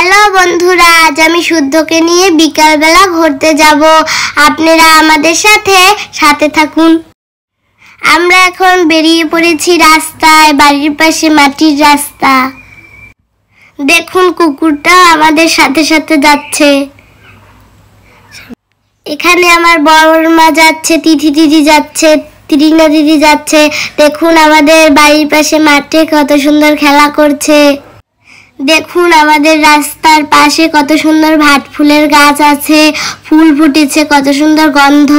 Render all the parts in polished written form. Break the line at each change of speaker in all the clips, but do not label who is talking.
Hello বন্ধুরা, আজ আমি শুদ্ধকে নিয়ে বিকালবেলা ঘুরতে যাব। আপনারা আমাদের সাথে থাকুন। আমরা এখন বেরিয়ে পড়েছি রাস্তায়, বাড়ির পাশে মাটির রাস্তা। দেখুন কুকুরটা আমাদের সাথে যাচ্ছে। এখানে আমার বড় মা যাচ্ছে, তিথি দিদি যাচ্ছে, ত্রিনা দিদি যাচ্ছে। দেখুন আমাদের বাড়ির পাশে মাঠে কত সুন্দর খেলা করছে। দেখুন আমাদের রাস্তার পাশে কত সুন্দর ভাট ফুলের গাছ আছে, ফুল ফুটেছে, কত সুন্দর গন্ধ।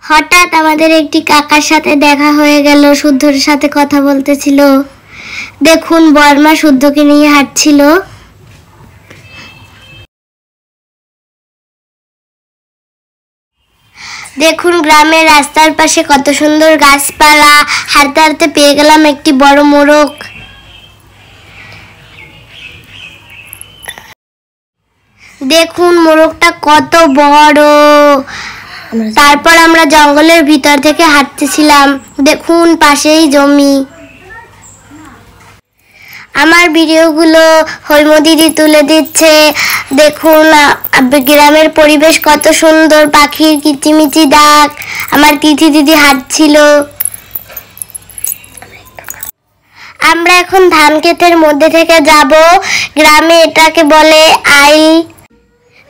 হঠাৎ আমাদের একটি কাকার সাথে দেখা হয়ে গেল, শুদ্ধর সাথে কথা বলতেছিল। দেখুন বর্মা শুদ্ধকে নিয়ে হাঁটছিল। দেখুন গ্রামের রাস্তার পাশে কত সুন্দর গাছপালা। হাঁটতে হাঁটতে পেয়ে গেলাম একটি বড় মোরগ। দেখুন মোরগটা কত বড়। তারপর আমরা জঙ্গলের ভিতর থেকে হাঁটতেছিলাম। দেখুন পাশেই জমি। আমার ভিডিওগুলো হৈম দিদি তুলে দিচ্ছে। দেখুন গ্রামের পরিবেশ কত সুন্দর, পাখির কিচিমিচি ডাক। আমার তিথি দিদি হাঁটছিল। আমরা এখন ধান ক্ষেতের মধ্যে থেকে যাব। গ্রামে এটাকে বলে আইল।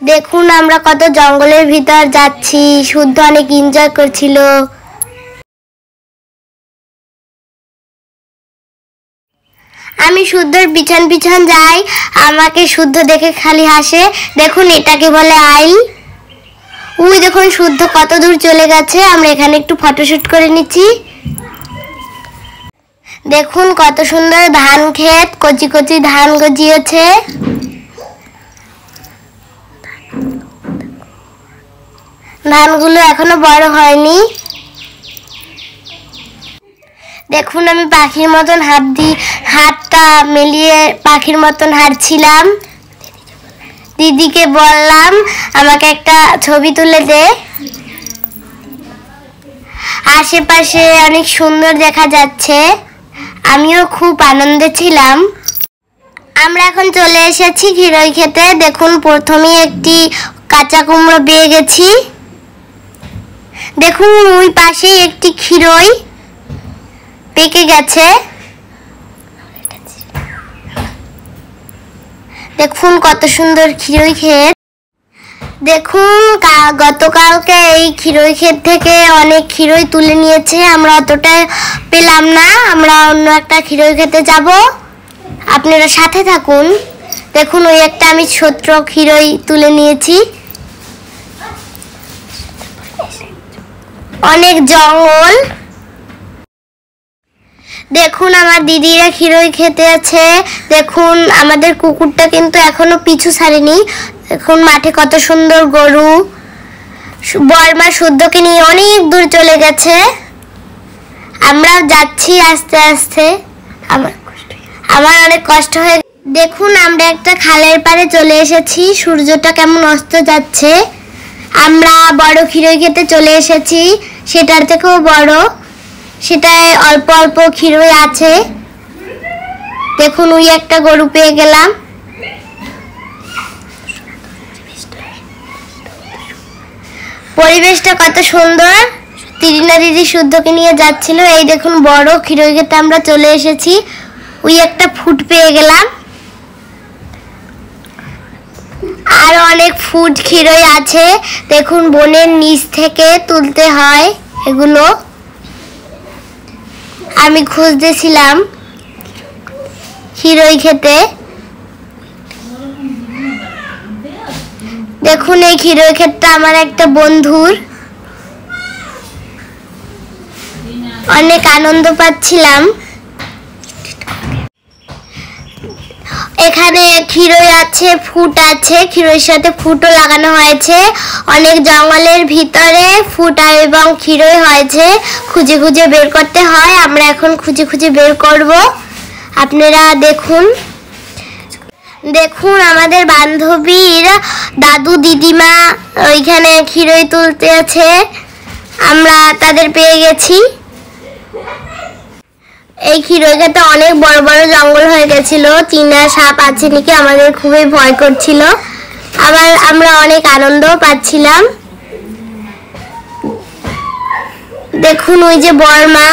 দেখুন আমরা কত জঙ্গলের ভিতর যাচ্ছি। শুদ্ধ অনেক এনজয় করছিল। আমি শুদ্ধর পিছন যাই, আমাকে শুদ্ধ দেখে খালি হাসে। দেখুন এটাকে বলে আইল। ওই দেখুন শুদ্ধ কত দূর চলে গেছে। আমরা এখানে একটু ফটোশুট করে নিচ্ছি। দেখুন কত সুন্দর ধান ক্ষেত, কচি কচি ধান গজিয়েছে। ধানগুলো এখনো বড় হয়নি। দেখুন আমি পাখির মতন হাতটা মেলিয়ে পাখির মতন হাঁটছিলাম। দিদিকে বললাম আমাকে একটা ছবি তুলে দে। আশেপাশে অনেক সুন্দর দেখা যাচ্ছে। আমিও খুব আনন্দে ছিলাম। আমরা এখন চলে এসেছি খিরই খেতে। দেখুন প্রথমে একটি কাঁচা কুমড়ো পেয়ে গেছি। দেখুন ওই পাশে একটি খিরই পেকে গেছে। দেখুন কত সুন্দর খিরই ক্ষেত। দেখুন গতকালকে এই খিরই ক্ষেত থেকে অনেক খিরই তুলে নিয়েছে। আমরা অতটা পেলাম না, আমরা অন্য একটা খিরই খেতে যাব। আপনারা সাথে থাকুন। দেখুন ওই একটা আমি ছোট্ট খিরই তুলে নিয়েছি। অনেক জঙ্গল। দেখুন আমার দিদিরা খিরই খেতে আছে। দেখুন আমাদের কুকুরটা কিন্তু এখনো পিছু ছাড়েনি। দেখুন মাঠে কত সুন্দর গরু। বর্মা শুদ্ধকে নিয়ে অনেক দূর চলে গেছে। আমরা যাচ্ছি আস্তে আস্তে। আমার অনেক কষ্ট হয়ে। দেখুন আমরা একটা খালের পাড়ে চলে এসেছি। সূর্যটা কেমন অস্ত যাচ্ছে। আমরা বড় খিরই খেতে চলে এসেছি, সেটার থেকেও বড়। সেটায় অল্প অল্প খিরই আছে। দেখুন ওই একটা গরু পেয়ে গেলাম। পরিবেশটা কত সুন্দর। ত্রিনা দিদি শুদ্ধকে নিয়ে যাচ্ছিল। এই দেখুন বড় খিরই খেতে আমরা চলে এসেছি। ওই একটা ফুট পেয়ে গেলাম। আর অনেক ফুট খিরই আছে। দেখুন বনের নিচ থেকে তুলতে হয় এগুলো। আমি খুঁজতেছিলাম খিরই খেতে। দেখুন এই খিরই ক্ষেতটা আমার একটা বন্ধুর। অনেক আনন্দ পাচ্ছিলাম। এখানে খিরই আছে, ফুট আছে। খিরইর সাথে ফুটও লাগানো হয়েছে। অনেক জঙ্গলের ভিতরে ফুট এবং খিরই হয়েছে। খুঁজে খুঁজে বের করতে হয়। আমরা এখন খুঁজে খুঁজে বের করব। আপনারা দেখুন। দেখুন আমাদের বান্ধবীর দাদু দিদিমা ওইখানে খিরই তুলতে আছে। আমরা তাদের পেয়ে গেছি। এই ক্ষীরই খেতে অনেক বড় বড় জঙ্গল হয়ে গেছিল, চীনা সাপ আছে নাকি, আমাদের খুবই ভয় করছিল। আবার আমরা অনেক আনন্দ পাচ্ছিলাম। দেখুন ওই যে বর্মা,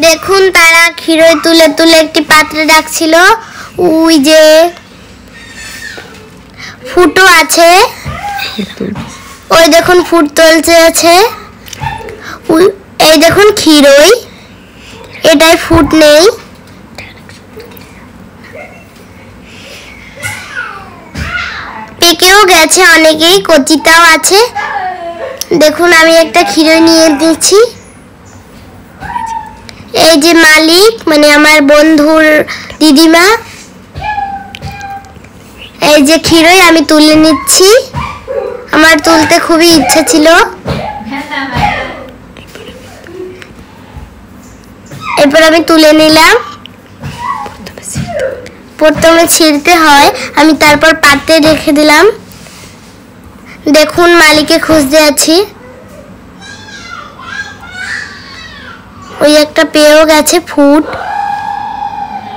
দেখুন তারা ক্ষীরই তুলে তুলে একটি পাত্রে রাখছিল। ওই যে ফুটো আছে, ওই দেখুন ফুট তুলছে আছে। এই দেখুন ক্ষীরই, এটাই ফুট নেই। পেকেও গেছে অনেকেই, কচিটাও আছে। দেখুন আমি একটা ক্ষীরই নিয়ে দিচ্ছি। এই যে মালিক মানে আমার বন্ধুর দিদিমা, এই যে ক্ষীরই আমি তুলে নিচ্ছি। আমার তুলতে খুবই ইচ্ছা ছিল। এরপর আমি তুলে নিলাম। প্রথমে ছিঁড়তে হয়, আমি তারপর পাত্রে রেখে দিলাম। দেখুন মালিককে খুঁজতে আছি। ওই একটা পেয়েও গেছে ফুট,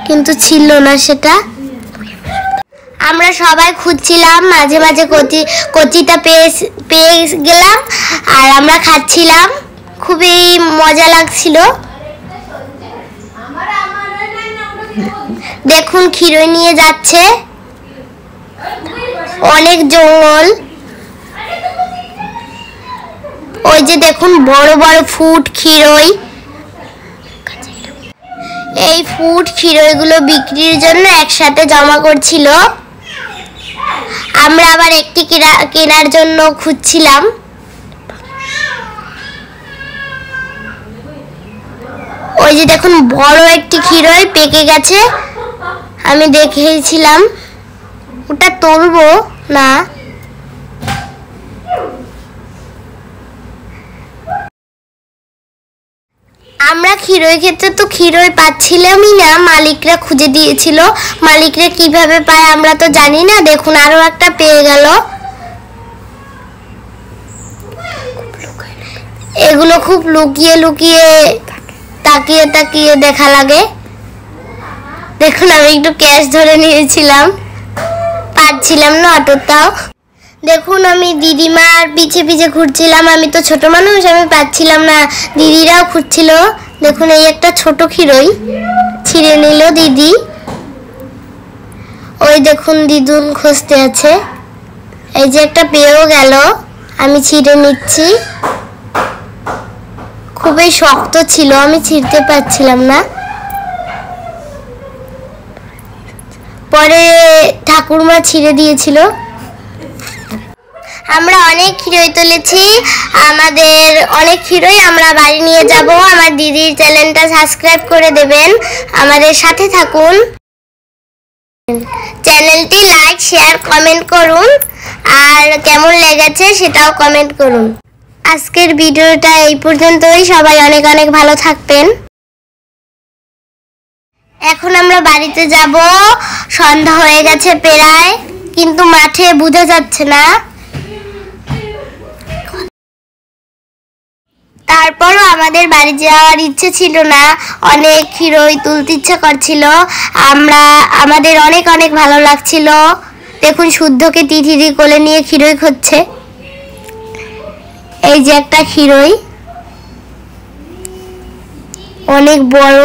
কিন্তু ছিল না সেটা। আমরা সবাই খুঁজছিলাম, মাঝে মাঝে কচিটা পেয়ে গেলাম আর আমরা খাচ্ছিলাম, খুবই মজা লাগছিল। দেখুন ক্ষীরই নিয়ে যাচ্ছে, অনেক জঙ্গল। ওই যে দেখুন বড় বড় ফুট ক্ষীরই। এই ফুট ক্ষীরইগুলো বিক্রির জন্য একসাথে জমা করছিল। আমরা আবার একটি কেনার জন্য খুঁজছিলাম। ওই যে দেখুন বড় একটি ক্ষীরই পেকে গেছে, আমি দেখেছিলাম। ওটা তুলবো না। আমরা ক্ষীরই খেতে তো ক্ষীরই পাচ্ছিলামই না, মালিকরা খুঁজে দিয়েছিল। মালিকরা কিভাবে পায় আমরা তো জানি না। দেখুন আরো একটা পেয়ে গেল। এগুলো খুব লুকিয়ে লুকিয়ে তাকিয়ে তাকিয়ে দেখা লাগে। দেখুন আমি একটু ক্যাশ ধরে নিয়েছিলাম, পাচ্ছিলাম না অতটাও। দেখুন আমি দিদিমার পিছে পিছে ঘুরছিলাম, আমি তো ছোট মানুষ, আমি পাচ্ছিলাম না, দিদিরাও খুঁজছিল। দেখুন এই একটা ছোট ক্ষীরই ছিঁড়ে নিল দিদি। ওই দেখুন দিদুন খুঁজতে আছে। এই যে একটা পেয়েও গেল, আমি ছিঁড়ে নিচ্ছি। খুবই শক্ত ছিল, আমি ছিঁড়তে পারছিলাম না। পরে ঠাকুরমা ছিঁড়ে দিয়েছিল। আমরা অনেক ক্ষীরই তুলেছি, আমাদের অনেক ক্ষীরই আমরা বাড়ি নিয়ে যাব। আমার দিদির চ্যানেলটা সাবস্ক্রাইব করে দেবেন, আমাদের সাথে থাকুন। চ্যানেলটি লাইক শেয়ার কমেন্ট করুন, আর কেমন লেগেছে সেটাও কমেন্ট করুন। আজকের ভিডিওটা এই পর্যন্তই। সবাই অনেক অনেক ভালো থাকবেন। এখন আমরা বাড়িতে যাব, সন্ধ্যা হয়ে গেছে প্রায়, কিন্তু মাঠে বোঝা যাচ্ছে না। তারপরও আমাদের বাড়ি যাওয়ার ইচ্ছে ছিল না, অনেক ক্ষীরই তুলতে ইচ্ছা করছিল। আমাদের অনেক অনেক ভালো লাগছিল। দেখুন শুদ্ধকে তিথিদি কোলে নিয়ে ক্ষীরই খাচ্ছে। এই যে একটা ক্ষীরই, অনেক বড়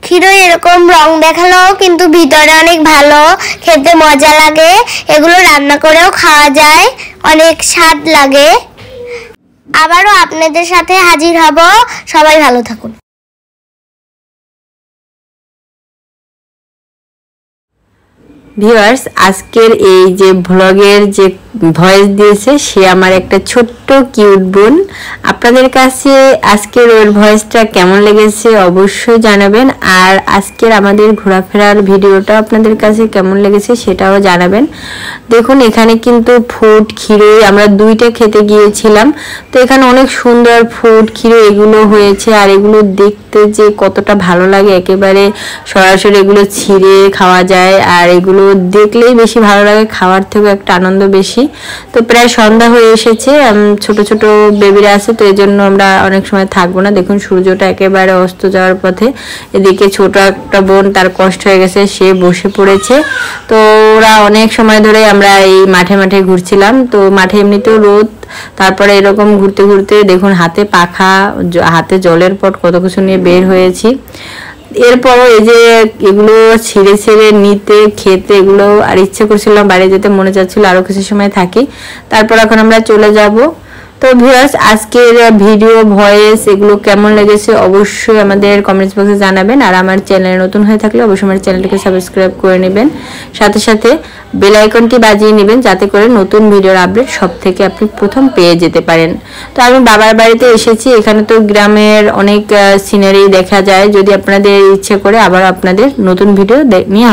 ক্ষীরই। এরকম রং দেখালো, কিন্তু ভিতরে অনেক ভালো, খেতে মজা লাগে। এগুলো রান্না করেও খাওয়া যায়, অনেক স্বাদ লাগে। আবারও আপনাদের সাথে হাজির হব। সবাই ভালো থাকুন।
ভিউয়ার্স, আজকের এই যে ব্লগের যে ভয়েস দিয়েছে সে আমার একটা ছোট্ট কিউট বোন। আপনাদের কাছে আজকের ওর ভয়েসটা কেমন লেগেছে অবশ্যই জানাবেন, আর আজকের আমাদের ঘোরাফেরার ভিডিওটা আপনাদের কাছে কেমন লেগেছে সেটাও জানাবেন। দেখুন এখানে কিন্তু ফুট ক্ষীরই আমরা দুইটা খেতে গিয়েছিলাম, তো এখানে অনেক সুন্দর ফুট ক্ষীরই এগুলো হয়েছে, আর এগুলো দেখতে যে কতটা ভালো লাগে, একেবারে সরাসরি এগুলো ছিঁড়ে খাওয়া যায়, আর এগুলো দেখলেই বেশি ভালো লাগে, খাওয়ার থেকে একটা আনন্দ বেশি। আসি। তো প্রায় সন্ধ্যা হয়ে এসেছে, ছোট ছোট বেবিরা আছে, তো এই জন্য আমরা অনেক সময় থাকবো না। দেখুন সূর্যটা একেবারে অস্ত যাওয়ার পথে। এদিকে ছোট একটা বোন, তার কষ্ট হয়ে গেছে, সে বসে পড়েছে। তো ওরা অনেক সময় ধরে আমরা এই মাঠে মাঠে ঘুরছিলাম। তো মাঠে এমনিতেও রোদ, তারপরে এরকম ঘুরতে ঘুরতে দেখুন হাতে পাখা, হাতে জলের পট, কত কিছু নিয়ে বের হয়েছি। এরপরও এই যে এগুলো ছিঁড়ে ছিঁড়ে নিতে, খেতে, এগুলো আর ইচ্ছে করছিলাম, বাইরে যেতে মনে চাচ্ছিল আরো কিছু সময় থাকি। তারপর এখন আমরা চলে যাব। তো ভিউয়ার্স, আজকের ভিডিও ভয়েস এগুলো কেমন লেগেছে অবশ্যই আমাদের কমেন্টস বক্সে জানাবেন। আর আমার চ্যানেল নতুন হয়ে থাকলে অবশ্যই আমার চ্যানেলটিকে সাবস্ক্রাইব করে নেবেন, সাথে সাথে বেল আইকনটি বাজিয়ে নেবেন, যাতে করে নতুন ভিডিওর আপডেট সব থেকে আপনি প্রথম পেয়ে যেতে পারেন। তো আমি বাবার বাড়িতে এসেছি, এখানে তো গ্রামের অনেক সিনারি দেখা যায়। যদি আপনাদের ইচ্ছে করে আবার আপনাদের নতুন ভিডিও নিয়ে